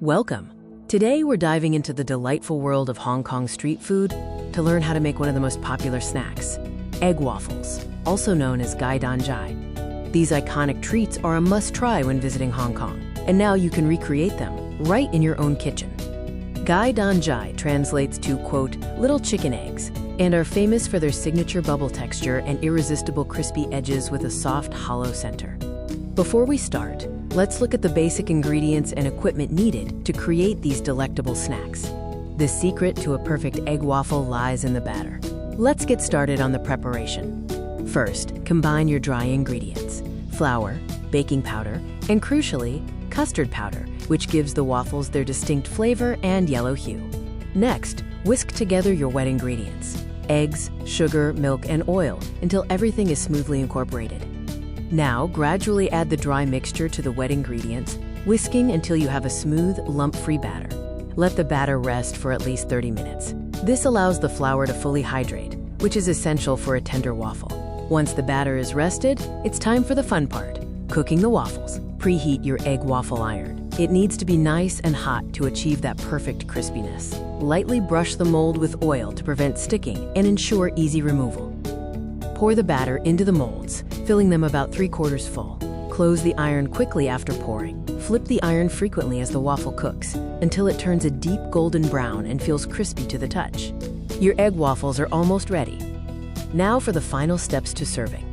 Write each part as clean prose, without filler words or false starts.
Welcome! Today we're diving into the delightful world of Hong Kong street food to learn how to make one of the most popular snacks, egg waffles, also known as Gai Dan Jai. These iconic treats are a must-try when visiting Hong Kong, and now you can recreate them right in your own kitchen. Gai Dan Jai translates to, quote, little chicken eggs, and are famous for their signature bubble texture and irresistible crispy edges with a soft, hollow center. Before we start, let's look at the basic ingredients and equipment needed to create these delectable snacks. The secret to a perfect egg waffle lies in the batter. Let's get started on the preparation. First, combine your dry ingredients: flour, baking powder, and crucially, custard powder, which gives the waffles their distinct flavor and yellow hue. Next, whisk together your wet ingredients: eggs, sugar, milk, and oil until everything is smoothly incorporated. Now, gradually add the dry mixture to the wet ingredients, whisking until you have a smooth, lump-free batter. Let the batter rest for at least 30 minutes. This allows the flour to fully hydrate, which is essential for a tender waffle. Once the batter is rested, it's time for the fun part: cooking the waffles. Preheat your egg waffle iron. It needs to be nice and hot to achieve that perfect crispiness. Lightly brush the mold with oil to prevent sticking and ensure easy removal. Pour the batter into the molds, filling them about 3/4 full. Close the iron quickly after pouring. Flip the iron frequently as the waffle cooks, until it turns a deep golden brown and feels crispy to the touch. Your egg waffles are almost ready. Now for the final steps to serving.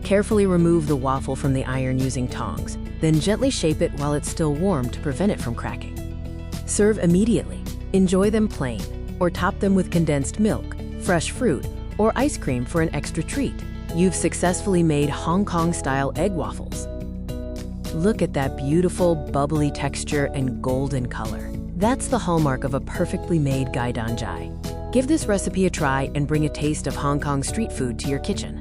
Carefully remove the waffle from the iron using tongs, then gently shape it while it's still warm to prevent it from cracking. Serve immediately. Enjoy them plain, or top them with condensed milk, fresh fruit, or ice cream for an extra treat. You've successfully made Hong Kong-style egg waffles. Look at that beautiful, bubbly texture and golden color. That's the hallmark of a perfectly made Gai Dan Jai. Give this recipe a try and bring a taste of Hong Kong street food to your kitchen.